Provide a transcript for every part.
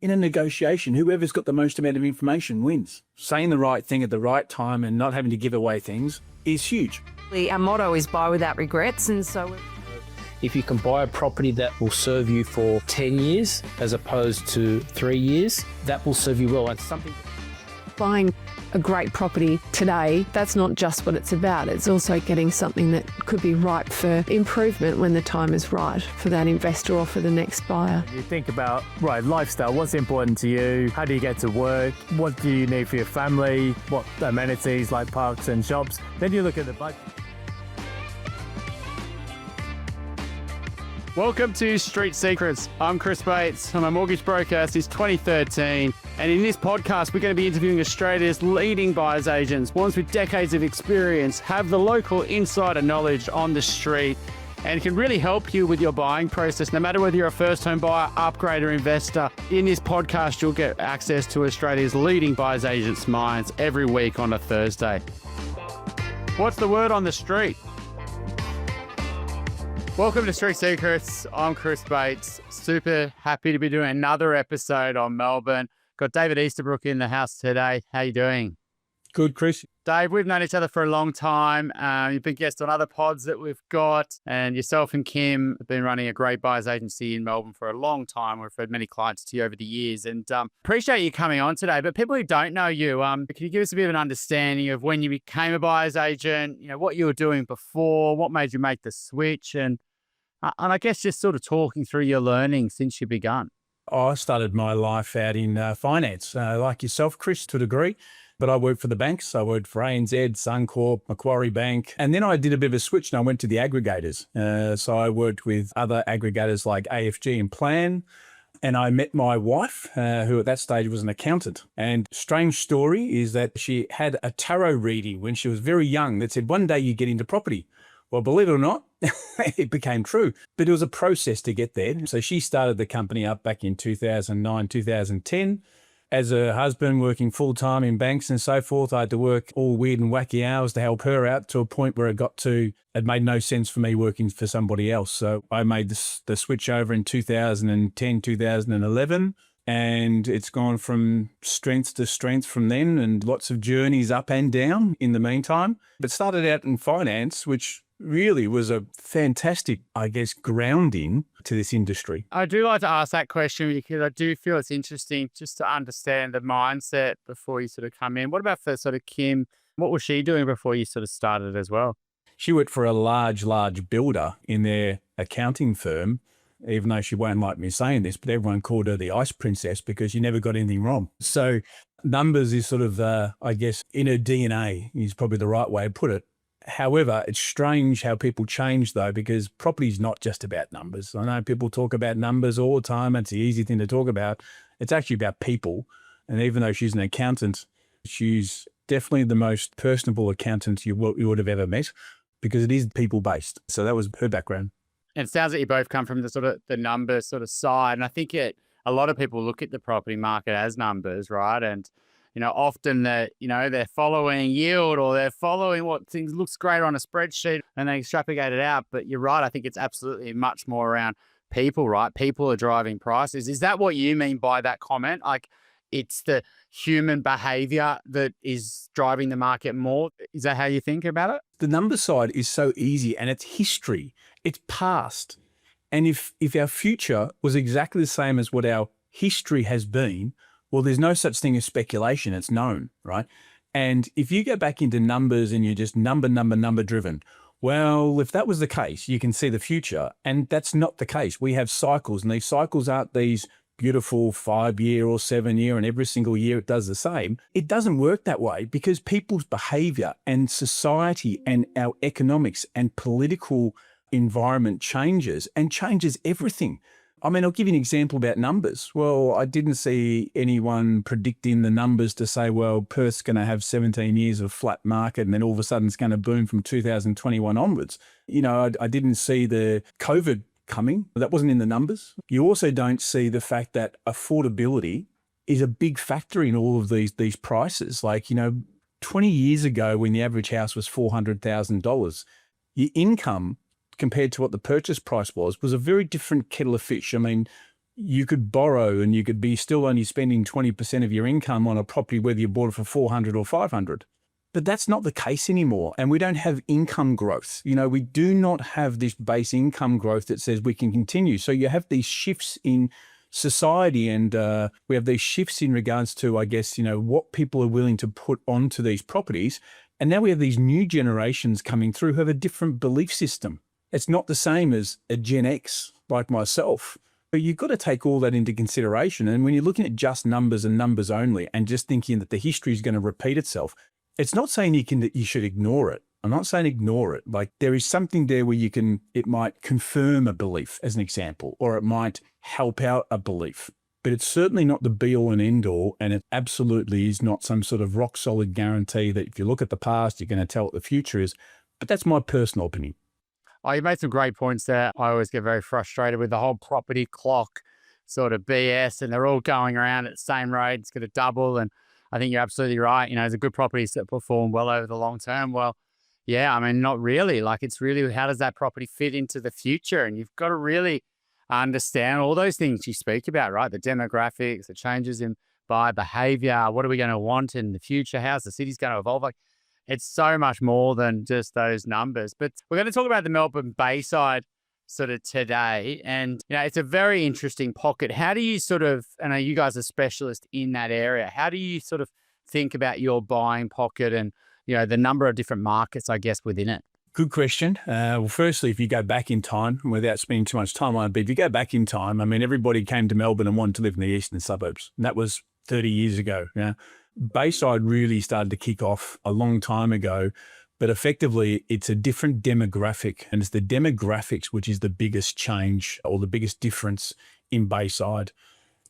In a negotiation, whoever's got the most amount of information wins. Saying the right thing at the right time and not having to give away things is huge. Our motto is buy without regrets, and so if you can buy a property that will serve you for 10 years as opposed to 3 years, that will serve you well. It's something. Buying a great property today, that's not just what it's about. It's also getting something that could be ripe for improvement when the time is right for that investor or for the next buyer. You think about, right, lifestyle, what's important to you? How do you get to work? What do you need for your family? What amenities like parks and shops? Then you look at the budget. Welcome to Street Secrets. I'm Chris Bates. I'm a mortgage broker since 2013. And in this podcast, we're going to be interviewing Australia's leading buyer's agents, ones with decades of experience, have the local insider knowledge on the street, and can really help you with your buying process, no matter whether you're a first home buyer, upgrader, investor. In this podcast, you'll get access to Australia's leading buyer's agents' minds every week on a Thursday. What's the word on the street? Welcome to Street Secrets. I'm Chris Bates. Super happy to be doing another episode on Melbourne. Got David Easterbrook in the house today. How you doing? Good, Chris. Dave, we've known each other for a long time. You've been guest on other pods that we've got, and yourself and Kim have been running a great buyer's agency in Melbourne for a long time. We've had many clients to you over the years, and appreciate you coming on today. But people who don't know you, can you give us a bit of an understanding of when you became a buyer's agent, you know, what you were doing before, what made you make the switch, and I guess just sort of talking through your learning since you begun. I started my life out in finance, like yourself, Chris, to a degree. But I worked for the banks. I worked for ANZ, Suncorp, Macquarie Bank. And then I did a bit of a switch and I went to the aggregators. So I worked with other aggregators like AFG and Plan. And I met my wife, who at that stage was an accountant. And strange story is that she had a tarot reading when she was very young that said, one day you get into property. Well, believe it or not, it became true. But it was a process to get there. So she started the company up back in 2009, 2010. As a husband working full-time in banks and so forth, I had to work all weird and wacky hours to help her out to a point where it made no sense for me working for somebody else. So I made the switch over in 2010, 2011. And it's gone from strength to strength from then, and lots of journeys up and down in the meantime. But started out in finance, which really was a fantastic, I guess, grounding to this industry. I do like to ask that question because I do feel it's interesting just to understand the mindset before you sort of come in. What about for sort of Kim? What was she doing before you sort of started as well? She worked for a large builder in their accounting firm, even though she won't like me saying this, but everyone called her the Ice Princess because she never got anything wrong. So numbers is sort of, I guess, in her DNA is probably the right way to put it. However, it's strange how people change, though, because property is not just about numbers. I know people talk about numbers all the time. It's the easy thing to talk about. It's actually about people. And even though she's an accountant, she's definitely the most personable accountant you would have ever met because it is people-based. So that was her background. And it sounds like you both come from the sort of the number sort of side. And I think a lot of people look at the property market as numbers, right? And you know, often they're following yield or they're following what things looks great on a spreadsheet and they extrapolate it out. But you're right. I think it's absolutely much more around people, right? People are driving prices. Is that what you mean by that comment? Like it's the human behavior that is driving the market more. Is that how you think about it? The number side is so easy and it's history. It's past. And if our future was exactly the same as what our history has been, well, there's no such thing as speculation. It's known, right? And if you go back into numbers and you're just number driven, well, if that was the case, you can see the future. And that's not the case. We have cycles, and these cycles aren't these beautiful 5-year or 7-year, and every single year it does the same. It doesn't work that way because people's behavior and society and our economics and political environment changes and changes everything. I mean, I'll give you an example about numbers. Well, I didn't see anyone predicting the numbers to say, well, Perth's going to have 17 years of flat market and then all of a sudden it's going to boom from 2021 onwards. You know, I didn't see the COVID coming. That wasn't in the numbers. You also don't see the fact that affordability is a big factor in all of these prices. Like, you know, 20 years ago when the average house was $400,000, your income compared to what the purchase price was a very different kettle of fish. I mean, you could borrow and you could be still only spending 20% of your income on a property, whether you bought it for 400 or 500. But that's not the case anymore. And we don't have income growth. We do not have this base income growth that says we can continue. So you have these shifts in society, and we have these shifts in regards to, I guess, what people are willing to put onto these properties. And now we have these new generations coming through who have a different belief system. It's not the same as a Gen X like myself. But you've got to take all that into consideration. And when you're looking at just numbers and numbers only and just thinking that the history is going to repeat itself, it's not saying you should ignore it. I'm not saying ignore it. Like, there is something there where it might confirm a belief, as an example, or it might help out a belief. But it's certainly not the be all and end all. And it absolutely is not some sort of rock solid guarantee that if you look at the past, you're going to tell what the future is. But that's my personal opinion. Oh, you made some great points there. I always get very frustrated with the whole property clock sort of BS, and they're all going around at the same rate. It's going to double. And I think you're absolutely right. There's a good properties that perform well over the long term. Well, yeah, I mean, not really. Like, it's really, how does that property fit into the future? And you've got to really understand all those things you speak about, right? The demographics, the changes in behaviour. What are we going to want in the future? How's the city's going to evolve? Like, it's so much more than just those numbers. But we're going to talk about the Melbourne Bayside sort of today. And, it's a very interesting pocket. How do you I know you guys are specialists in that area. How do you sort of think about your buying pocket and, the number of different markets, I guess, within it? Good question. Well, firstly, if you go back in time, without spending too much time on it, but if you go back in time, I mean, everybody came to Melbourne and wanted to live in the eastern suburbs. And that was 30 years ago. Bayside really started to kick off a long time ago, but effectively it's a different demographic, and it's the demographics which is the biggest change or the biggest difference in Bayside.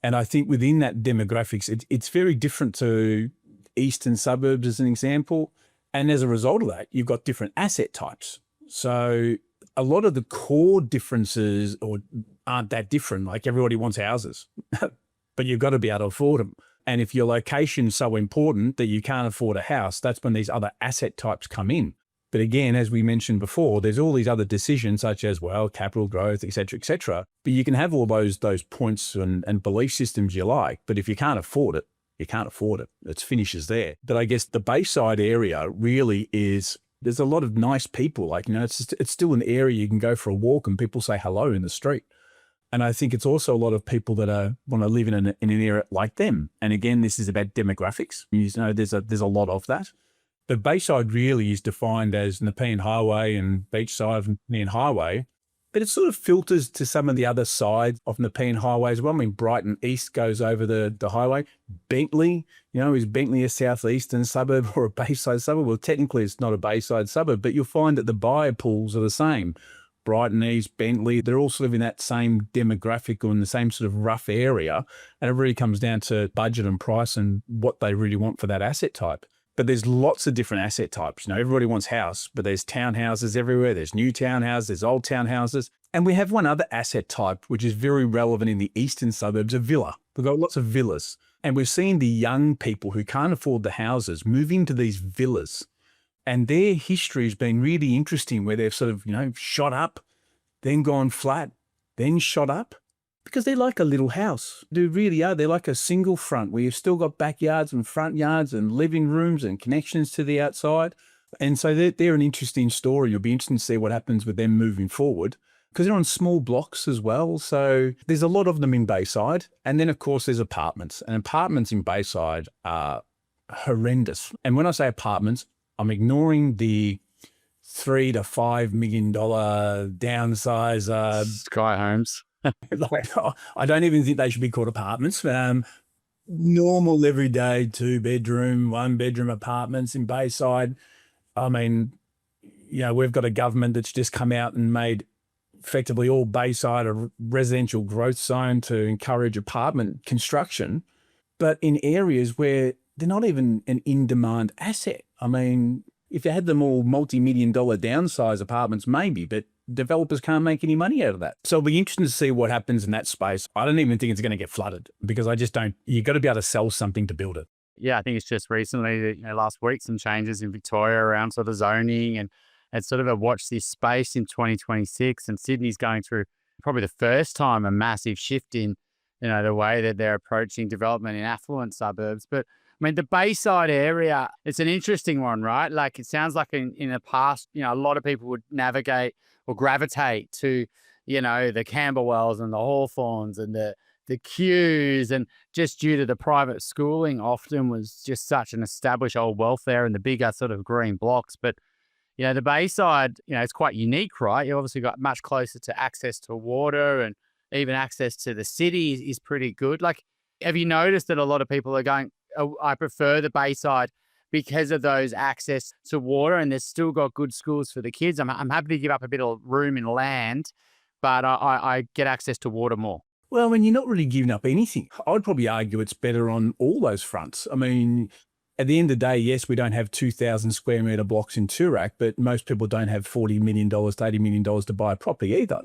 And I think within that demographics, it's very different to eastern suburbs as an example. And as a result of that, you've got different asset types. So a lot of the core differences aren't that different. Like, everybody wants houses, but you've got to be able to afford them. And if your location's so important that you can't afford a house, that's when these other asset types come in. But again, as we mentioned before, there's all these other decisions such as, capital growth, et cetera, et cetera. But you can have all those points and belief systems you like. But if you can't afford it, you can't afford it. It finishes there. But I guess the Bayside area really is, there's a lot of nice people. Like, it's still an area you can go for a walk and people say hello in the street. And I think it's also a lot of people that want to live in an area like them. And again, this is about demographics. There's a lot of that. But Bayside really is defined as Nepean Highway and Beachside and Nepean Highway. But it sort of filters to some of the other sides of Nepean Highway as well. I mean, Brighton East goes over the highway. Bentley, is Bentley a southeastern suburb or a Bayside suburb? Well, technically it's not a Bayside suburb, but you'll find that the buyer pools are the same. Brighton East, Bentley, they're all sort of in that same demographic or in the same sort of rough area. And it really comes down to budget and price and what they really want for that asset type. But there's lots of different asset types. Everybody wants house, but there's townhouses everywhere. There's new townhouses, there's old townhouses. And we have one other asset type, which is very relevant in the eastern suburbs, a villa. We've got lots of villas. And we're seeing the young people who can't afford the houses move into these villas. And their history has been really interesting, where they've sort of, shot up, then gone flat, then shot up. Because they're like a little house. They really are. They're like a single front where you've still got backyards and front yards and living rooms and connections to the outside. And so they're an interesting story. You'll be interested to see what happens with them moving forward, because they're on small blocks as well. So there's a lot of them in Bayside. And then, of course, there's apartments. And apartments in Bayside are horrendous. And when I say apartments, I'm ignoring the $3 to $5 million downsize Sky Homes. I don't even think they should be called apartments. Normal, everyday 2-bedroom, 1-bedroom apartments in Bayside. I mean, we've got a government that's just come out and made effectively all Bayside a residential growth zone to encourage apartment construction, but in areas where they're not even an in-demand asset. I mean, if you had them all multi-million dollar downsize apartments, maybe, but developers can't make any money out of that. So it'll be interesting to see what happens in that space. I don't even think it's going to get flooded, because I just don't, you've got to be able to sell something to build it. Yeah, I think it's just recently, last week, some changes in Victoria around sort of zoning and sort of a watch this space in 2026. And Sydney's going through probably the first time a massive shift in the way that they're approaching development in affluent suburbs. But I mean, the Bayside area, it's an interesting one, right? Like it sounds like in the past, a lot of people would navigate or gravitate to, the Camberwells and the Hawthorns and the queues, and just due to the private schooling often was just such an established old welfare and the bigger sort of green blocks. But, the Bayside, it's quite unique, right? You obviously got much closer to access to water, and even access to the city is pretty good. Like, have you noticed that a lot of people are going, oh, I prefer the Bayside because of those access to water, and there's still got good schools for the kids? I'm happy to give up a bit of room in land, but I get access to water more. Well, I mean, you're not really giving up anything. I'd probably argue it's better on all those fronts. I mean, at the end of the day, yes, we don't have 2,000 square metre blocks in Toorak, but most people don't have $40 million to $80 million to buy a property either.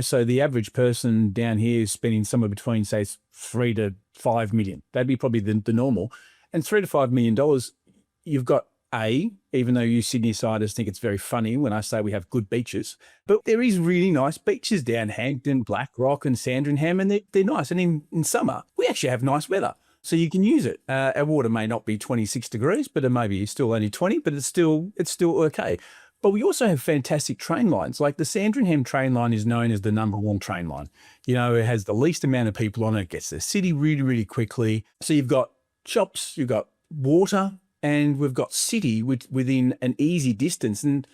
So the average person down here is spending somewhere between, say, $3 to $5 million. That'd be probably the normal. And $3 to $5 million, you've got even though you Sydney-siders think it's very funny when I say we have good beaches, but there is really nice beaches down Hampton, Blackrock and Sandringham, and they're nice. And in summer, we actually have nice weather, so you can use it. Our water may not be 26 degrees, but it may be still only 20, but it's still okay. But we also have fantastic train lines. Like the Sandringham train line is known as the #1 train line. It has the least amount of people on it. It gets to the city really, really quickly. So you've got shops, you've got water, and we've got city within an easy distance. And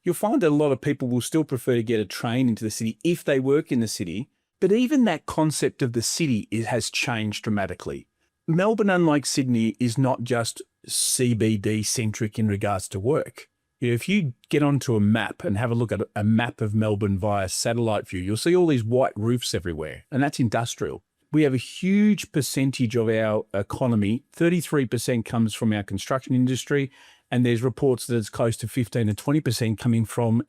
you'll find that a lot of people will still prefer to get a train into the city if they work in the city. But even that concept of the city has changed dramatically. Melbourne, unlike Sydney, is not just CBD centric in regards to work. If you get onto a map and have a look at a map of Melbourne via satellite view, you'll see all these white roofs everywhere, and that's industrial. We have a huge percentage of our economy, 33% comes from our construction industry, and there's reports that it's close to 15 to 20% coming from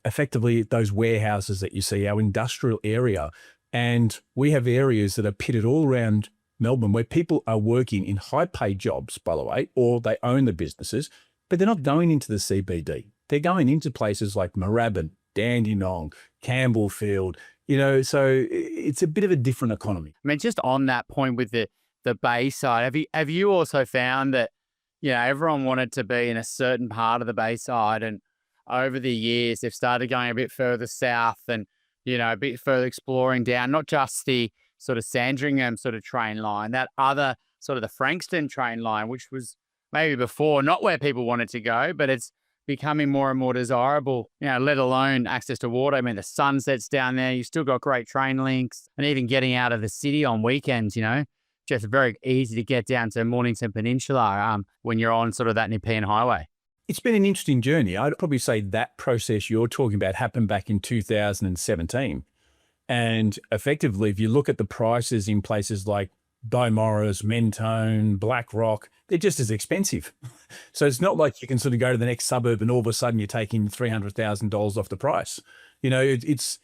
effectively those warehouses that you see, our industrial area. And we have areas that are pitted all around Melbourne where people are working in high-paid jobs, by the way, or they own the businesses, but they're not going into the CBD. They're going into places like Moorabbin, Dandenong, Campbellfield, so it's a bit of a different economy. I mean, just on that point with the Bayside, have you also found that, everyone wanted to be in a certain part of the Bayside, and over the years they've started going a bit further south and, a bit further exploring down, not just the sort of Sandringham sort of train line, that other sort of the Frankston train line, which was maybe before not where people wanted to go, but it's becoming more and more desirable, let alone access to water. I mean, the sunsets down there, you still got great train links, and even getting out of the city on weekends, just very easy to get down to Mornington Peninsula when you're on sort of that Nepean Highway. It's been an interesting journey. I'd probably say that process you're talking about happened back in 2017. And effectively, if you look at the prices in places like Beaumaris, Mentone, Blackrock, they're just as expensive. So it's not like you can sort of go to the next suburb and all of a sudden you're taking $300,000 off the price. It's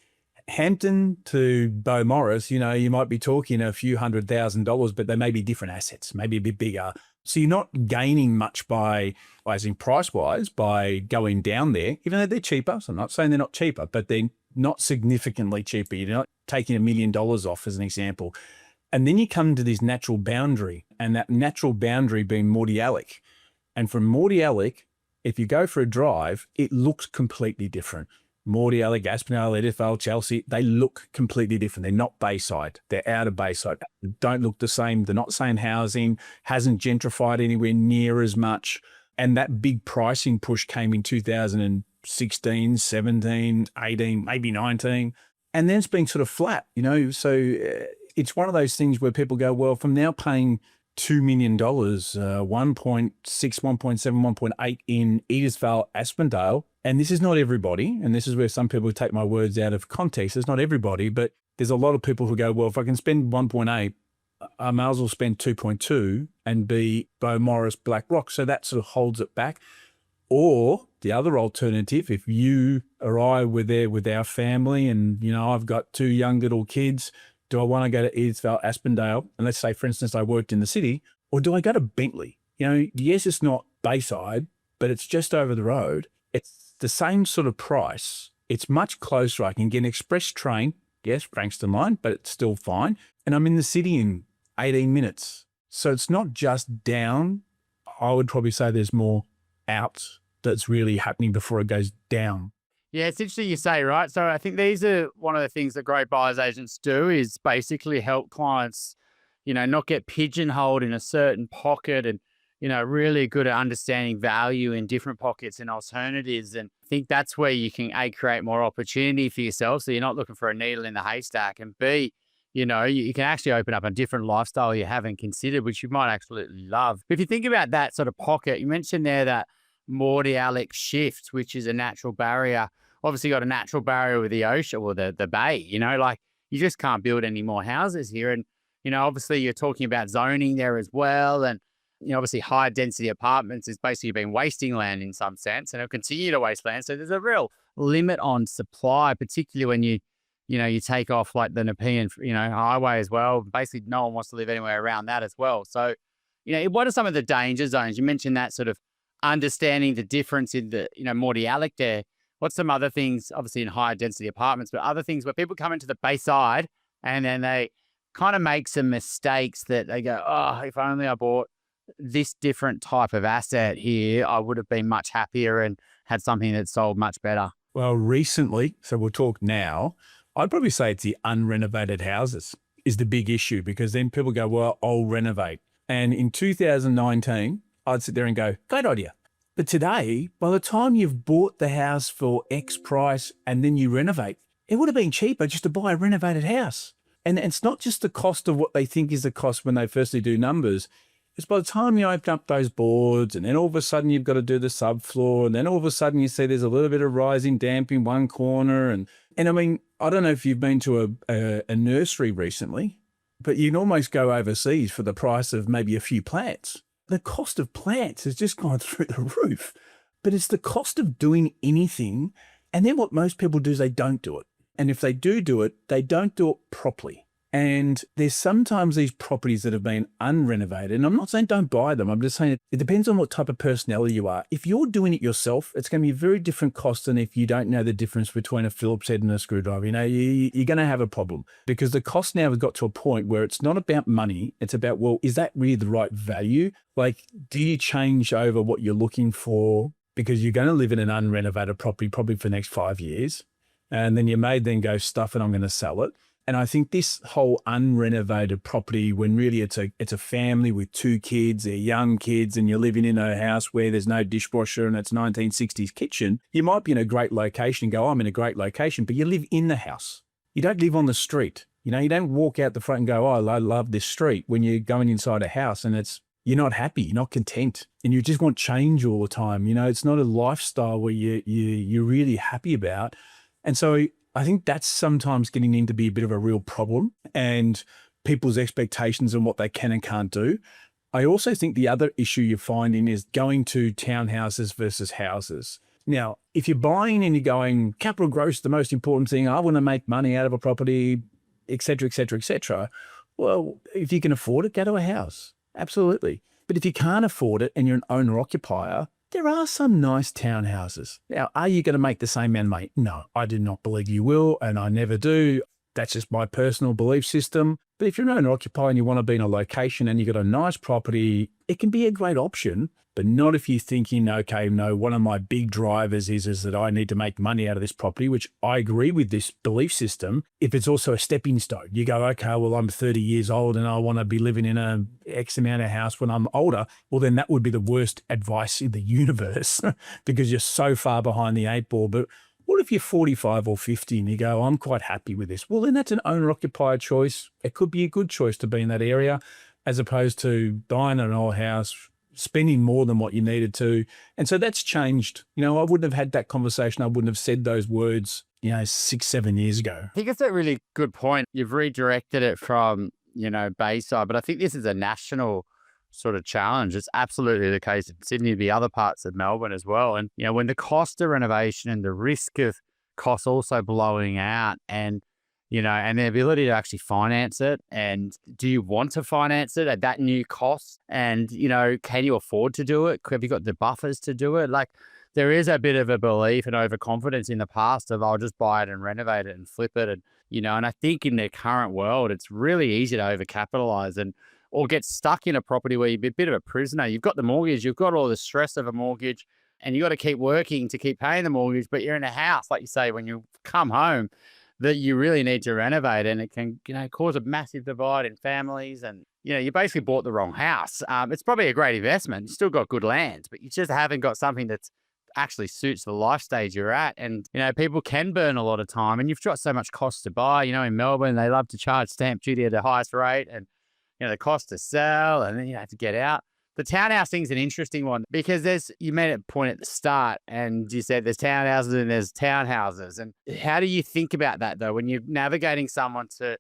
Hampton to Beaumaris, you might be talking a few $100,000, but they may be different assets, maybe a bit bigger. So you're not gaining much as in price-wise, by going down there, even though they're cheaper. So I'm not saying they're not cheaper, but they're not significantly cheaper. You're not taking $1 million off, as an example. And then you come to this natural boundary, and that natural boundary being Mordialloc. And from Mordialloc, if you go for a drive, it looks completely different. Mordialloc, Aspinall, Edithvale, Chelsea, they look completely different. They're not Bayside. They're out of Bayside. They don't look the same. They're not the same housing, hasn't gentrified anywhere near as much. And that big pricing push came in 2016, 17, 18, maybe 19. And then it's been sort of flat, so it's one of those things where people go, well, from now paying $2 million, 1.6, 1.7, 1.8 in Edithvale, Aspendale, and this is not everybody, and this is where some people take my words out of context. It's not everybody, but there's a lot of people who go, well, if I can spend 1.8, I may as well spend 2.2 and be Beaumaris, Blackrock. So that sort of holds it back. Or the other alternative, if you or I were there with our family and, I've got 2 young little kids, do I want to go to Edithvale, Aspendale? And let's say, for instance, I worked in the city, or do I go to Bentley? Yes, it's not Bayside, but it's just over the road. It's the same sort of price. It's much closer. I can get an express train. Yes, Frankston line, but it's still fine. and I'm in the city in 18 minutes. So it's not just down. I would probably say there's more out that's really happening before it goes down. Yeah, it's interesting you say, right? So I think these are one of the things that great buyers agents do is basically help clients, not get pigeonholed in a certain pocket and, really good at understanding value in different pockets and alternatives. And I think that's where you can A, create more opportunity for yourself. So you're not looking for a needle in the haystack, and B, you can actually open up a different lifestyle you haven't considered, which you might absolutely love. But if you think about that sort of pocket, you mentioned there that Mordialic shift, which is a natural barrier. Obviously got a natural barrier with the ocean or the bay, you just can't build any more houses here. And, obviously you're talking about zoning there as well. And, obviously high density apartments has basically been wasting land in some sense, and it'll continue to waste land. So there's a real limit on supply, particularly when you take off like the Nepean, highway as well. Basically no one wants to live anywhere around that as well. So, what are some of the danger zones? You mentioned that sort of understanding the difference in the, Mordialic there. What's some other things, obviously in higher density apartments, but other things where people come into the Bayside and then they kind of make some mistakes that they go, oh, if only I bought this different type of asset here, I would have been much happier and had something that sold much better. Well, recently, so we'll talk now, I'd probably say it's the unrenovated houses is the big issue, because then people go, well, I'll renovate. And in 2019, I'd sit there and go, great idea. But today, by the time you've bought the house for X price and then you renovate, it would have been cheaper just to buy a renovated house. And it's not just the cost of what they think is the cost when they firstly do numbers. It's by the time you open up those boards and then all of a sudden you've got to do the subfloor, and then all of a sudden you see there's a little bit of rising damp in one corner. And I mean, I don't know if you've been to a nursery recently, but you can almost go overseas for the price of maybe a few plants. The cost of plants has just gone through the roof, but it's the cost of doing anything. And then what most people do is they don't do it. And if they do it, they don't do it properly. And there's sometimes these properties that have been unrenovated. And I'm not saying don't buy them. I'm just saying it depends on what type of personality you are. If you're doing it yourself, it's going to be a very different cost than if you don't know the difference between a Phillips head and a screwdriver. You're going to have a problem, because the cost now has got to a point where it's not about money. It's about, well, is that really the right value? Like, do you change over what you're looking for? Because you're going to live in an unrenovated property probably for the next 5 years. And then you may then go, stuff it, I'm going to sell it. And I think this whole unrenovated property, when really it's a family with 2 kids, they're young kids, and you're living in a house where there's no dishwasher and it's 1960s kitchen, you might be in a great location and go, oh, I'm in a great location, but you live in the house. You don't live on the street. You don't walk out the front and go, oh, I love this street, when you're going inside a house and you're not happy, you're not content, and you just want change all the time. It's not a lifestyle where you're really happy about. And so I think that's sometimes getting in to be a bit of a real problem, and people's expectations and what they can and can't do. I also think the other issue you're finding is going to townhouses versus houses. Now, if you're buying and you're going, capital growth is the most important thing, I want to make money out of a property, et cetera, et cetera, et cetera. Well, if you can afford it, go to a house. Absolutely. But if you can't afford it and you're an owner-occupier, there are some nice townhouses. Now, are you going to make the same amount of money? No, I do not believe you will, and I never do. That's just my personal belief system. But if you're an owner-occupier and you want to be in a location and you've got a nice property, it can be a great option, but not if you're thinking, okay, no, one of my big drivers is that I need to make money out of this property, which I agree with this belief system. If it's also a stepping stone, you go, okay, well, I'm 30 years old and I want to be living in a X amount of house when I'm older. Well, then that would be the worst advice in the universe because you're so far behind the 8 ball. But what if you're 45 or 50 and you go, I'm quite happy with this? Well, then that's an owner-occupier choice. It could be a good choice to be in that area as opposed to buying an old house, spending more than what you needed to. And so that's changed. I wouldn't have had that conversation. I wouldn't have said those words, 6, 7 years ago. I think it's a really good point. You've redirected it from, Bayside, but I think this is a national sort of challenge. It's absolutely the case in Sydney, the other parts of Melbourne as well. And, when the cost of renovation and the risk of costs also blowing out and the ability to actually finance it. And do you want to finance it at that new cost? And, can you afford to do it? Have you got the buffers to do it? Like, there is a bit of a belief and overconfidence in the past of, I'll just buy it and renovate it and flip it. And, and I think in their current world, it's really easy to overcapitalize or get stuck in a property where you're a bit of a prisoner. You've got the mortgage, you've got all the stress of a mortgage, and you got to keep working to keep paying the mortgage, but you're in a house, like you say, when you come home, that you really need to renovate, and it can, cause a massive divide in families. And, you basically bought the wrong house. It's probably a great investment. You still got good land, but you just haven't got something that's actually suits the life stage you're at. And, people can burn a lot of time, and you've got so much cost to buy. In Melbourne, they love to charge stamp duty at the highest rate, and, the cost to sell, and then you have to get out. The townhouse thing's an interesting one because you made a point at the start and you said there's townhouses and there's townhouses. And how do you think about that though, when you're navigating someone to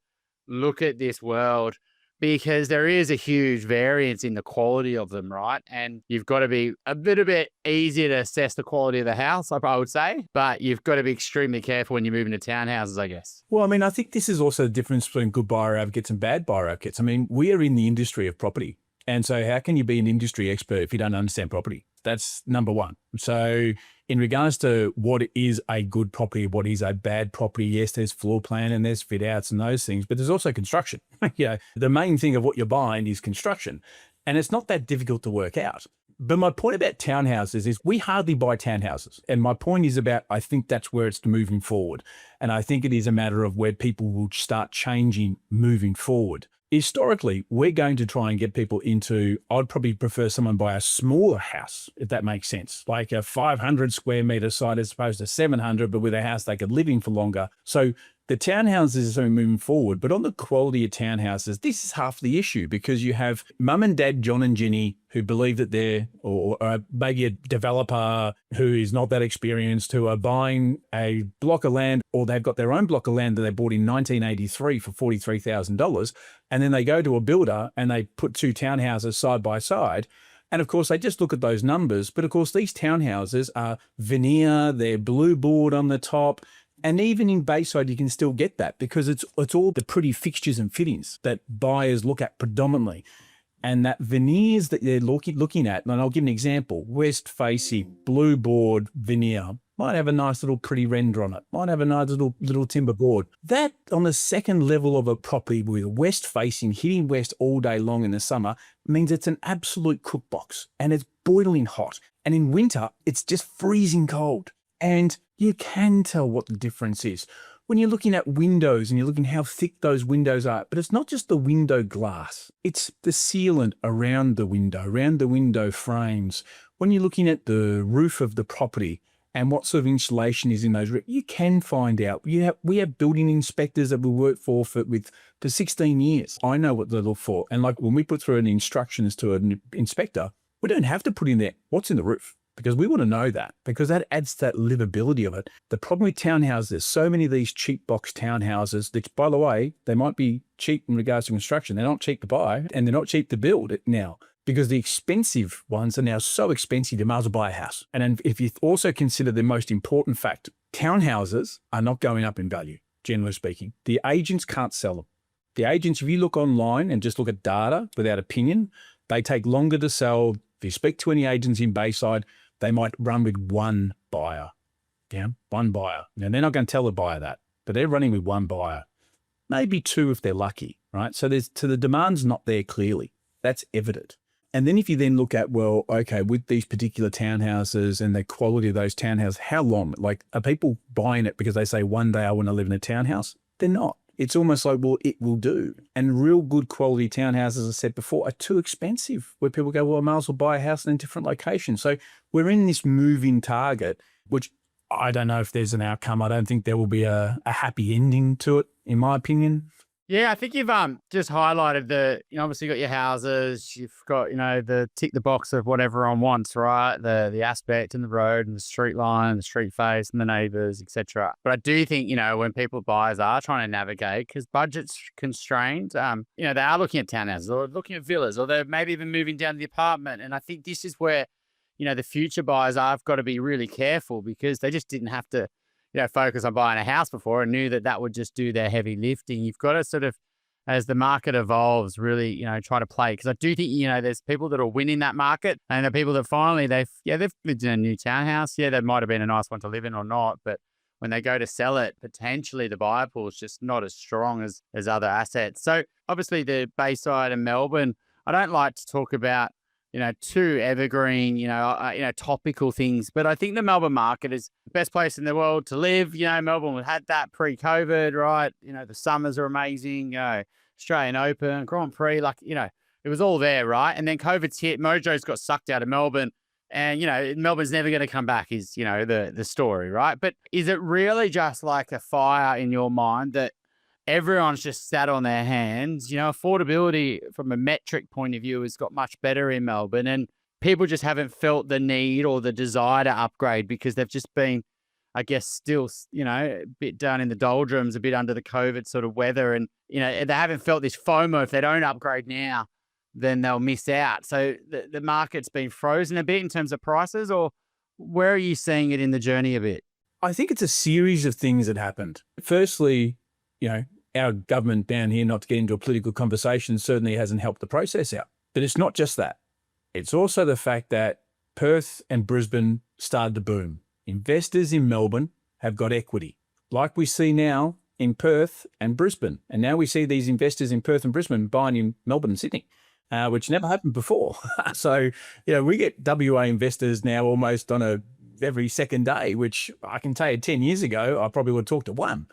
look at this world? Because there is a huge variance in the quality of them, right? And you've got to be a little bit easier to assess the quality of the house, I would say, but you've got to be extremely careful when you move into townhouses, I guess. Well, I mean, I think this is also the difference between good buyer advocates and bad buyer advocates. I mean, we are in the industry of property. And so how can you be an industry expert if you don't understand property? That's number one. So in regards to what is a good property, what is a bad property, yes, there's floor plan and there's fit outs and those things, but there's also construction. The main thing of what you're buying is construction. And it's not that difficult to work out. But my point about townhouses is we hardly buy townhouses. And my point is about, I think that's where it's moving forward. And I think it is a matter of where people will start changing moving forward. Historically, we're going to try and get people into, I'd probably prefer someone buy a smaller house, if that makes sense, like a 500 square metre site as opposed to 700, but with a house they could live in for longer. So the townhouses is something moving forward, but on the quality of townhouses, this is half the issue because you have mum and dad, John and Ginny, who believe that they're, or maybe a developer who is not that experienced, who are buying a block of land, or they've got their own block of land that they bought in 1983 for $43,000. And then they go to a builder and they put two townhouses side by side. And of course, they just look at those numbers. But of course, these townhouses are veneer, they're blue board on the top. And even in Bayside, you can still get that because it's all the pretty fixtures and fittings that buyers look at predominantly. And that veneers that they're looking at, and I'll give an example, west facing blue board veneer, might have a nice little pretty render on it, might have a nice little timber board. That on the second level of a property with west facing, hitting west all day long in the summer, means it's an absolute cookbox and it's boiling hot. And in winter, it's just freezing cold. And you can tell what the difference is when you're looking at windows and you're looking how thick those windows are. But it's not just the window glass. It's the sealant around the window frames. When you're looking at the roof of the property and what sort of insulation is in those roofs, you can find out. We have building inspectors that we work for 16 years. I know what they look for. And like when we put through an instructions to an inspector, we don't have to put in there what's in the roof, because we want to know that, because that adds to that livability of it. The problem with townhouses, there's so many of these cheap box townhouses, that, by the way, they might be cheap in regards to construction. They're not cheap to buy and they're not cheap to build now, because the expensive ones are now so expensive you might as well buy a house. And then if you also consider the most important fact, townhouses are not going up in value, generally speaking. The agents can't sell them. The agents, if you look online and just look at data without opinion, they take longer to sell. If you speak to any agents in Bayside, they might run with one buyer. Yeah, one buyer. Now, they're not going to tell the buyer that, but they're running with one buyer, maybe two if they're lucky, right? So the demand's not there clearly. That's evident. And then if you then look at, well, okay, with these particular townhouses and the quality of those townhouses, how long? Like, are people buying it because they say one day I want to live in a townhouse? They're not. It's almost like, well, it will do. And real good quality townhouses, as I said before, are too expensive, where people go, well, I might as well buy a house in a different location. So we're in this moving target, which I don't know if there's an outcome. I don't think there will be a happy ending to it, in my opinion. Yeah, I think you've just highlighted obviously got your houses, you've got, the tick the box of what everyone wants, right? The aspect and the road and the street line and the street face and the neighbours, etc. But I do think, when buyers are trying to navigate, because budget's constrained, they are looking at townhouses or looking at villas, or they're maybe even moving down to the apartment. And I think this is where, the future buyers have got to be really careful, because they just didn't have to focus on buying a house before and knew that would just do their heavy lifting. You've got to sort of, as the market evolves, really, try to play. Because I do think, there's people that are winning that market, and the people that finally they've lived in a new townhouse. Yeah, that might have been a nice one to live in or not. But when they go to sell it, potentially the buyer pool is just not as strong as other assets. So obviously the Bayside and Melbourne, I don't like to talk about, too evergreen, topical things, but I think the Melbourne market is the best place in the world to live. Melbourne had that pre-COVID, right? The summers are amazing, Australian Open, Grand Prix, it was all there, right? And then COVID's hit, Mojo's got sucked out of Melbourne. And, Melbourne's never going to come back is, the story, right? But is it really just like a fire in your mind that everyone's just sat on their hands? Affordability from a metric point of view has got much better in Melbourne, and people just haven't felt the need or the desire to upgrade because they've just been, I guess, still, a bit down in the doldrums, a bit under the COVID sort of weather. And, they haven't felt this FOMO. If they don't upgrade now, then they'll miss out. So the market's been frozen a bit in terms of prices, or where are you seeing it in the journey a bit? I think it's a series of things that happened. Firstly, our government down here, not to get into a political conversation, certainly hasn't helped the process out. But it's not just that. It's also the fact that Perth and Brisbane started to boom. Investors in Melbourne have got equity, like we see now in Perth and Brisbane. And now we see these investors in Perth and Brisbane buying in Melbourne and Sydney. Which never happened before. So, we get WA investors now almost on every second day, which I can tell you 10 years ago, I probably would have talked to one.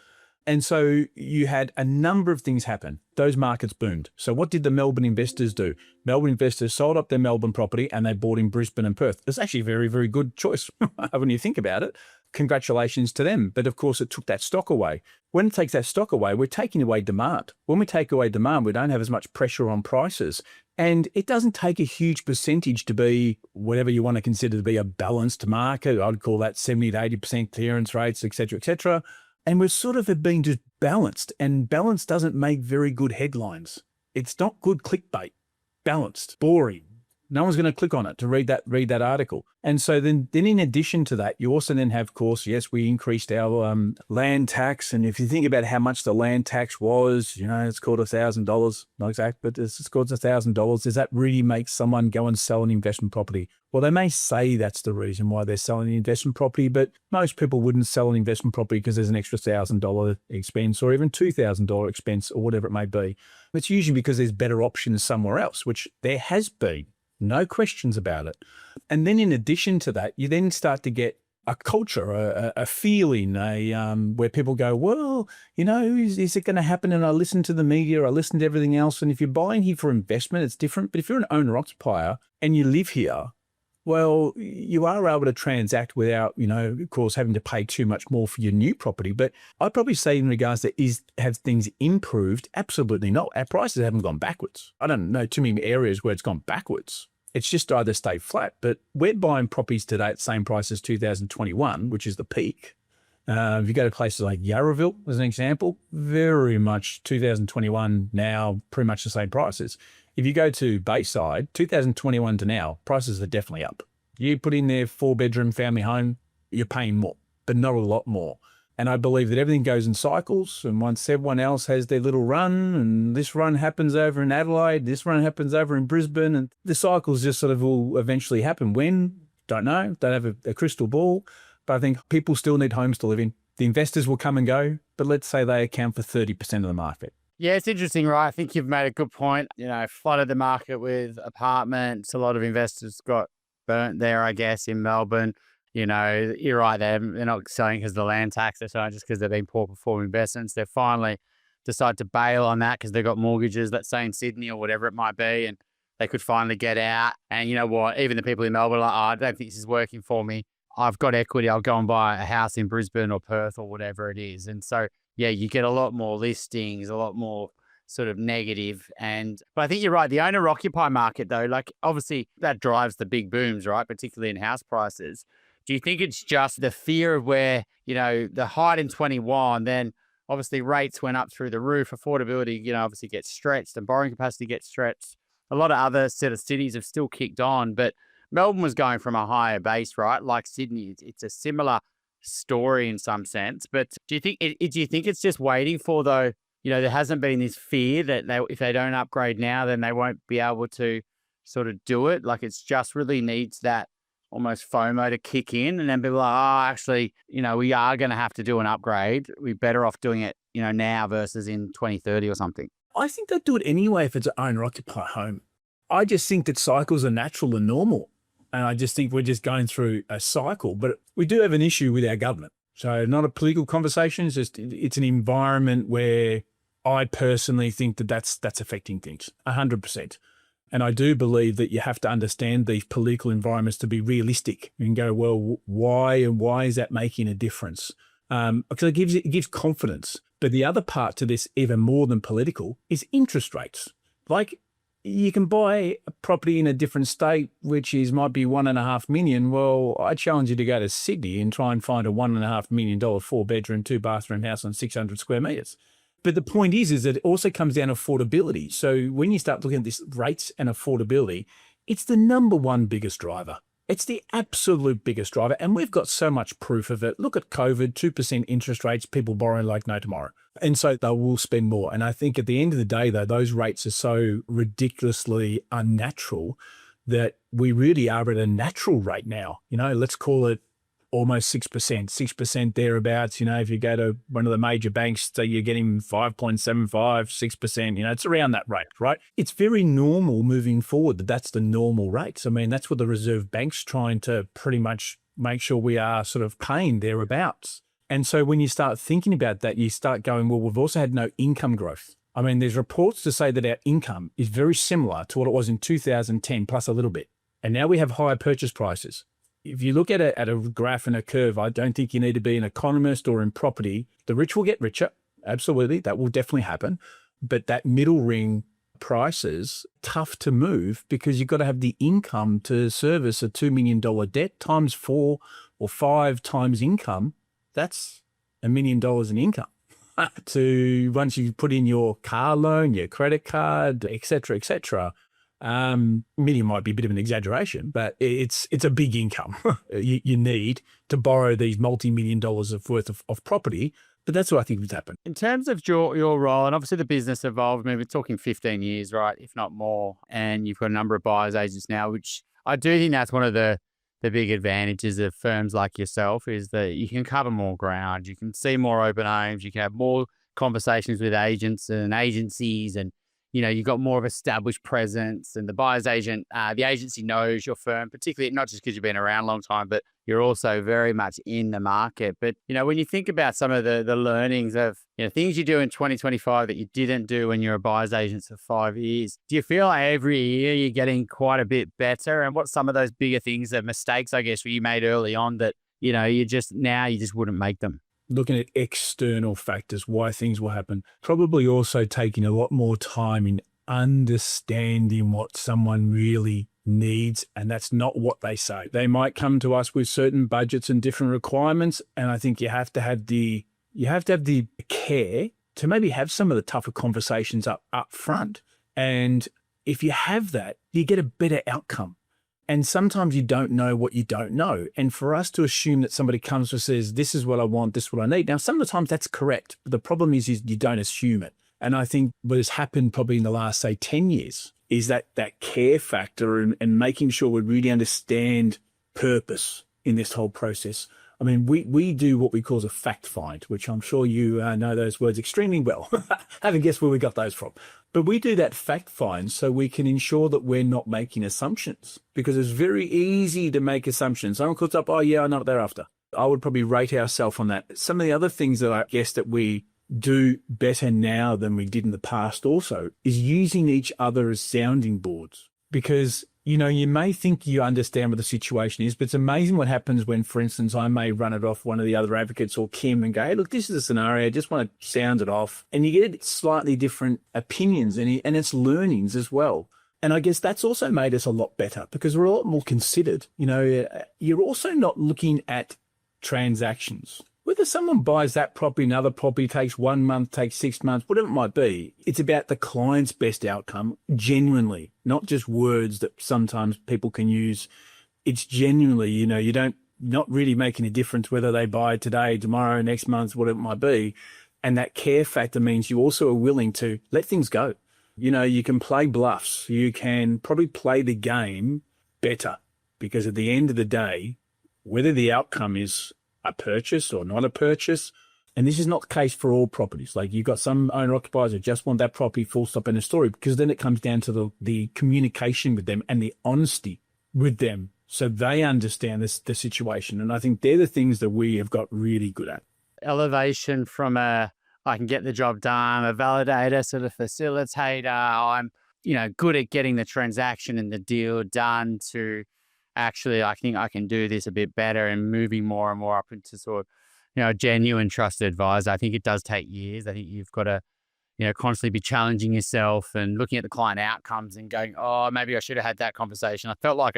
And so you had a number of things happen. Those markets boomed. So what did the Melbourne investors do? Melbourne investors sold up their Melbourne property and they bought in Brisbane and Perth. It's actually a very, very good choice when you think about it. Congratulations to them. But of course, it took that stock away. When it takes that stock away, we're taking away demand. When we take away demand, we don't have as much pressure on prices. And it doesn't take a huge percentage to be whatever you want to consider to be a balanced market. I'd call that 70 to 80% clearance rates, et cetera, et cetera. And we're sort of have been just balanced, and balance doesn't make very good headlines. It's not good clickbait. Balanced, boring. No one's going to click on it to read that article. And so then in addition to that, you also then have, of course, yes, we increased our land tax. And if you think about how much the land tax was, it's called $1,000, not exact, but it's called $1,000. Does that really make someone go and sell an investment property? Well, they may say that's the reason why they're selling an investment property, but most people wouldn't sell an investment property because there's an extra $1,000 expense or even $2,000 expense or whatever it may be. It's usually because there's better options somewhere else, which there has been. No questions about it. And then in addition to that, you then start to get a culture, a feeling, where people go, well, is it going to happen? And I listen to the media, I listen to everything else. And if you're buying here for investment, it's different. But if you're an owner-occupier and you live here, well, you are able to transact without, of course, having to pay too much more for your new property. But I'd probably say in regards to have things improved? Absolutely not. Our prices haven't gone backwards. I don't know too many areas where it's gone backwards. It's just either stayed flat. But we're buying properties today at the same price as 2021, which is the peak. If you go to places like Yarraville, as an example, very much 2021 now, pretty much the same prices. If you go to Bayside, 2021 to now, prices are definitely up. You put in their 4-bedroom family home, you're paying more, but not a lot more. And I believe that everything goes in cycles. And once everyone else has their little run, and this run happens over in Adelaide, this run happens over in Brisbane, and the cycles just sort of will eventually happen. When? Don't know. Don't have a crystal ball. But I think people still need homes to live in. The investors will come and go, but let's say they account for 30% of the market. Yeah, it's interesting, right? I think you've made a good point. Flooded the market with apartments. A lot of investors got burnt there, I guess, in Melbourne. You're right there. They're not selling because of the land tax. They're selling just because they've been poor performing investments. They finally decide to bail on that because they've got mortgages, let's say in Sydney or whatever it might be, and they could finally get out. And you know what? Even the people in Melbourne are like, I don't think this is working for me. I've got equity. I'll go and buy a house in Brisbane or Perth or whatever it is. And so, yeah, you get a lot more listings, a lot more sort of negative. But I think you're right. The owner-occupier market, though, obviously that drives the big booms, right? Particularly in house prices. Do you think it's just the fear of where, the height in 21, then obviously rates went up through the roof, affordability, obviously gets stretched and borrowing capacity gets stretched. A lot of other set of cities have still kicked on, but Melbourne was going from a higher base, right? Like Sydney, it's a similar story in some sense. But do you think it's just waiting for, though, there hasn't been this fear that if they don't upgrade now, then they won't be able to sort of do it? Like it's just really needs that almost FOMO to kick in and then be like, oh, actually, we are going to have to do an upgrade. We're better off doing it, now versus in 2030 or something. I think they'd do it anyway if it's an owner-occupied home. I just think that cycles are natural and normal. And I just think we're just going through a cycle. But we do have an issue with our government. So not a political conversation, it's an environment where I personally think that that's affecting things 100%. And I do believe that you have to understand these political environments to be realistic and go, well, why is that making a difference? Because it gives confidence. But the other part to this, even more than political, is interest rates. Like you can buy a property in a different state, which might be $1.5 million. Well, I challenge you to go to Sydney and try and find a $1.5 million 4-bedroom, 2-bathroom house on 600 square metres. But the point is that it also comes down to affordability. So when you start looking at this rates and affordability, it's the number one biggest driver. It's the absolute biggest driver. And we've got so much proof of it. Look at COVID, 2% interest rates, people borrowing like no tomorrow. And so they will spend more. And I think at the end of the day, though, those rates are so ridiculously unnatural that we really are at a natural rate now. Let's call it almost 6% thereabouts. If you go to one of the major banks, so you're getting 5.75, 6%, it's around that rate, right? It's very normal moving forward that's the normal rates. I mean, that's what the Reserve Bank's trying to pretty much make sure we are sort of paying thereabouts. And so when you start thinking about that, you start going, well, we've also had no income growth. I mean, there's reports to say that our income is very similar to what it was in 2010 plus a little bit. And now we have higher purchase prices. If you look at a graph and a curve, I don't think you need to be an economist or in property. The rich will get richer. Absolutely. That will definitely happen. But that middle ring prices, tough to move because you've got to have the income to service a $2 million debt times 4 or 5 times income. That's $1 million in income. To once you put in your car loan, your credit card, et cetera, million might be a bit of an exaggeration, but it's a big income you need to borrow these multi-million dollars worth of property. But that's what I think would happen. In terms of your role, and obviously the business evolved, maybe we're talking 15 years, right, if not more, and you've got a number of buyers agents now, which I do think that's one of the big advantages of firms like yourself is that you can cover more ground, you can see more open homes, you can have more conversations with agents and agencies, and you've got more of established presence, and the buyer's agent, the agency knows your firm, particularly not just because you've been around a long time, but you're also very much in the market. But, when you think about some of the learnings of, things you do in 2025 that you didn't do when you're a buyer's agent for 5 years, do you feel like every year you're getting quite a bit better? And what's some of those bigger things, the mistakes, I guess, you made early on that, you just wouldn't make them? Looking at external factors, why things will happen. Probably also taking a lot more time in understanding what someone really needs, and that's not what they say. They might come to us with certain budgets and different requirements, and I think you have to have the care to maybe have some of the tougher conversations up front. And if you have that, you get a better outcome. And sometimes you don't know what you don't know. And for us to assume that somebody comes and says, this is what I want, this is what I need. Now, some of the times that's correct. But the problem is you don't assume it. And I think what has happened probably in the last, say, 10 years is that care factor and making sure we really understand purpose in this whole process. I mean, we do what we call a fact find, which I'm sure you know those words extremely well. Haven't guessed where we got those from. But we do that fact find so we can ensure that we're not making assumptions, because it's very easy to make assumptions. Someone calls up, oh, yeah, I know what they're after. I would probably rate ourselves on that. Some of the other things that I guess that we do better now than we did in the past also is using each other as sounding boards, because you may think you understand what the situation is, but it's amazing what happens when, for instance, I may run it off one of the other advocates or Kim and go, hey, look, this is a scenario. I just want to sound it off. And you get slightly different opinions and it's learnings as well. And I guess that's also made us a lot better because we're a lot more considered. You're also not looking at transactions. Whether someone buys that property, another property, takes 1 month, takes 6 months, whatever it might be, it's about the client's best outcome, genuinely, not just words that sometimes people can use. It's genuinely, you don't, not really making a difference whether they buy today, tomorrow, next month, whatever it might be. And that care factor means you also are willing to let things go. You can play bluffs. You can probably play the game better because at the end of the day, whether the outcome is a purchase or not a purchase, and this is not the case for all properties. Like you've got some owner occupiers who just want that property full stop in a story, because then it comes down to the communication with them and the honesty with them, so they understand the situation. And I think they're the things that we have got really good at. Elevation from I can get the job done, a validator, sort of facilitator, I'm, good at getting the transaction and the deal done, to actually, I think I can do this a bit better, and moving more and more up into sort of, a genuine trusted advisor. I think it does take years. I think you've got to, constantly be challenging yourself and looking at the client outcomes and going, oh, maybe I should have had that conversation. I felt like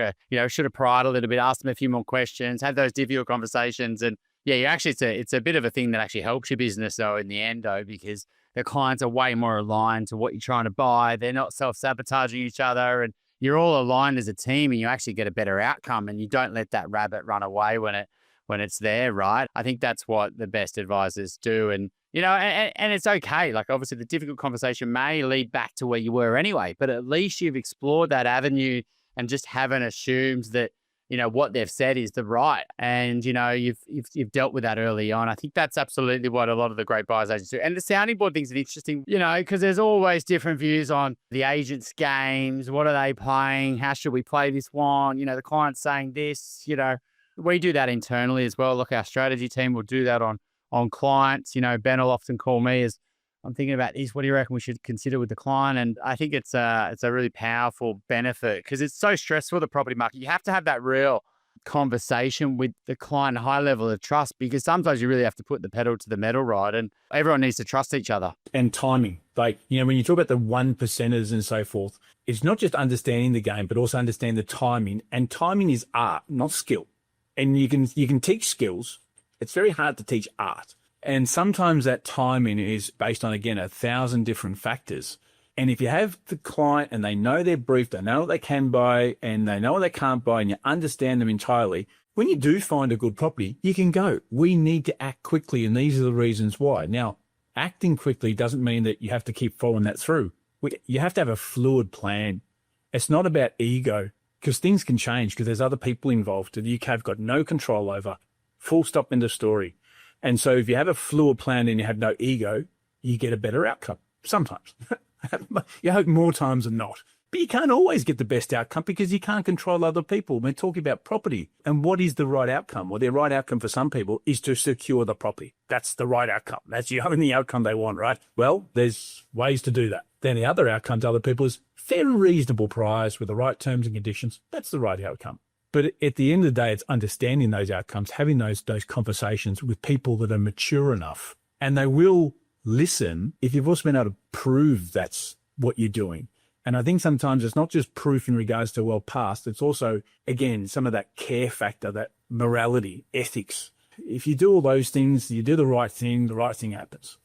should have pried a little bit, asked them a few more questions, had those difficult conversations. And yeah, you actually, it's a bit of a thing that actually helps your business though in the end though, because the clients are way more aligned to what you're trying to buy. They're not self-sabotaging each other, and you're all aligned as a team, and you actually get a better outcome, and you don't let that rabbit run away when it's there, right? I think that's what the best advisors do. And, and it's okay. Like obviously the difficult conversation may lead back to where you were anyway, but at least you've explored that avenue and just haven't assumed that, what they've said is the right. And, you've dealt with that early on. I think that's absolutely what a lot of the great buyers agents do. And the sounding board thing's an interesting, because there's always different views on the agents' games. What are they playing? How should we play this one? The client's saying this, we do that internally as well. Look, our strategy team will do that on clients. Ben will often call me as I'm thinking about this. What do you reckon we should consider with the client? And I think it's a really powerful benefit, because it's so stressful, the property market. You have to have that real conversation with the client, high level of trust, because sometimes you really have to put the pedal to the metal, right? And everyone needs to trust each other. And timing. Like, when you talk about the 1%ers and so forth, it's not just understanding the game, but also understand the timing. And timing is art, not skill. And you can teach skills. It's very hard to teach art. And sometimes that timing is based on, again, 1,000 different factors. And if you have the client and they know their brief, they know what they can buy and they know what they can't buy, and you understand them entirely, when you do find a good property, you can go, we need to act quickly, and these are the reasons why. Now, acting quickly doesn't mean that you have to keep following that through. You have to have a fluid plan. It's not about ego, because things can change, because there's other people involved that you have got no control over. Full stop in the story. And so if you have a fluid plan and you have no ego, you get a better outcome. Sometimes. You hope more times than not. But you can't always get the best outcome, because you can't control other people. We're talking about property. And what is the right outcome? Well, the right outcome for some people is to secure the property. That's the right outcome. That's the only outcome they want, right? Well, there's ways to do that. Then the other outcome to other people is fair and reasonable price with the right terms and conditions. That's the right outcome. But at the end of the day, it's understanding those outcomes, having those conversations with people that are mature enough, and they will listen if you've also been able to prove that's what you're doing. And I think sometimes it's not just proof in regards to well past, it's also, again, some of that care factor, that morality, ethics. If you do all those things, you do the right thing happens.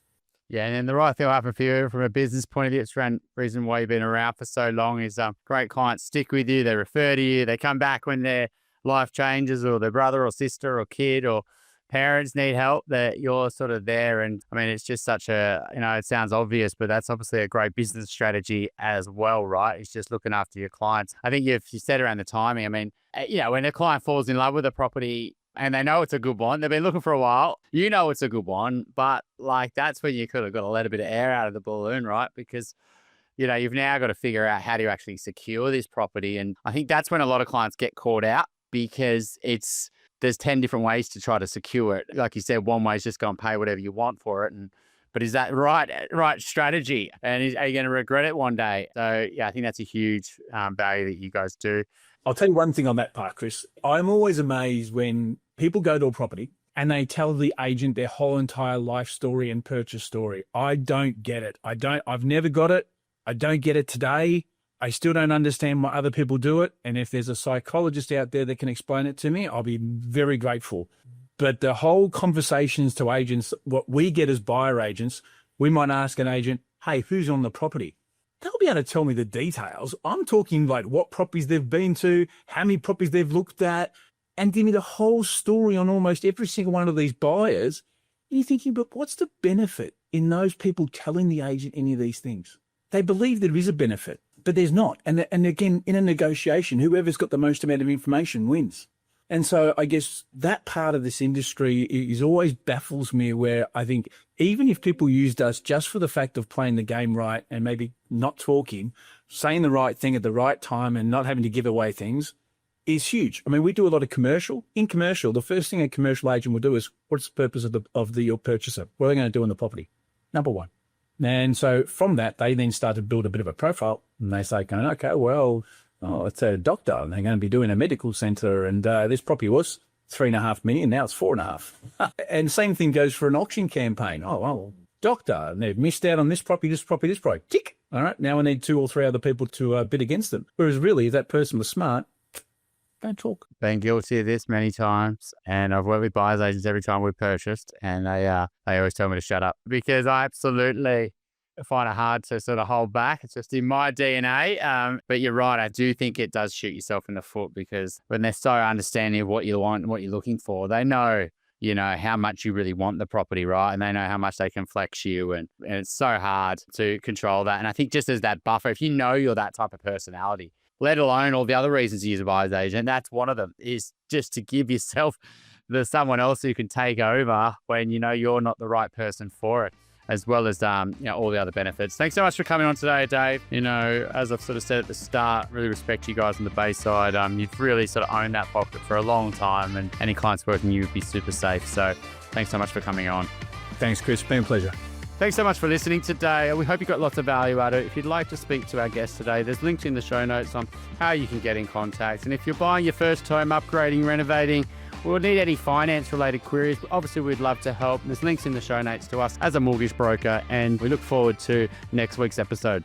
Yeah, and then the right thing will happen for you from a business point of view. It's the reason why you've been around for so long is great clients stick with you. They refer to you. They come back when their life changes, or their brother or sister or kid or parents need help, that you're sort of there. And I mean, it's just such a, it sounds obvious, but that's obviously a great business strategy as well, right? It's just looking after your clients. I think if you said around the timing, I mean, when a client falls in love with a property, and they know it's a good one, they've been looking for a while, it's a good one, but like that's when you could have got to let a bit of air out of the balloon, right? Because, you've now got to figure out how do you actually secure this property. And I think that's when a lot of clients get caught out, because there's 10 different ways to try to secure it. Like you said, one way is just go and pay whatever you want for it. But is that right strategy? And are you going to regret it one day? So yeah, I think that's a huge value that you guys do. I'll tell you one thing on that part, Chris. I'm always amazed when people go to a property and they tell the agent their whole entire life story and purchase story. I don't get it. I've never got it. I don't get it today. I still don't understand why other people do it. And if there's a psychologist out there that can explain it to me, I'll be very grateful. But the whole conversations to agents, what we get as buyer agents, we might ask an agent, hey, who's on the property? They'll be able to tell me the details. I'm talking like what properties they've been to, how many properties they've looked at, and give me the whole story on almost every single one of these buyers. And you're thinking, but what's the benefit in those people telling the agent any of these things? They believe there is a benefit, but there's not. And again, in a negotiation, whoever's got the most amount of information wins. And so I guess that part of this industry is always baffles me, where I think even if people used us just for the fact of playing the game right and maybe not talking, saying the right thing at the right time and not having to give away things is huge. I mean, we do a lot of commercial. In commercial, the first thing a commercial agent will do is, what's the purpose of your purchaser? What are they going to do on the property? Number one. And so from that, they then start to build a bit of a profile, and they say, okay, well, it's a doctor, and they're going to be doing a medical centre, and this property was 3.5 million, now it's 4.5. And same thing goes for an auction campaign. Oh, well, doctor, and they've missed out on this property, this property, this property. Tick. All right, now I need 2 or 3 other people to bid against them. Whereas really, if that person was smart, don't talk. Been guilty of this many times, and I've worked with buyers agents every time we've purchased, and they always tell me to shut up, because I absolutely find it hard to sort of hold back. It's just in my DNA. But you're right. I do think it does shoot yourself in the foot, because when they're so understanding of what you want and what you're looking for, they know, how much you really want the property, right? And they know how much they can flex you. And it's so hard to control that. And I think just as that buffer, if you know you're that type of personality, let alone all the other reasons you use a buyer's agent, that's one of them, is just to give yourself someone else who can take over when you're not the right person for it, as well as all the other benefits. Thanks so much for coming on today, Dave. As I've sort of said at the start, really respect you guys on the Bayside. You've really sort of owned that pocket for a long time, and any clients working you would be super safe. So thanks so much for coming on. Thanks, Chris. Been a pleasure. Thanks so much for listening today. We hope you got lots of value out of it. If you'd like to speak to our guest today, there's links in the show notes on how you can get in contact. And if you're buying your first home, upgrading, renovating, we'll need any finance-related queries. Obviously, we'd love to help. There's links in the show notes to us as a mortgage broker, and we look forward to next week's episode.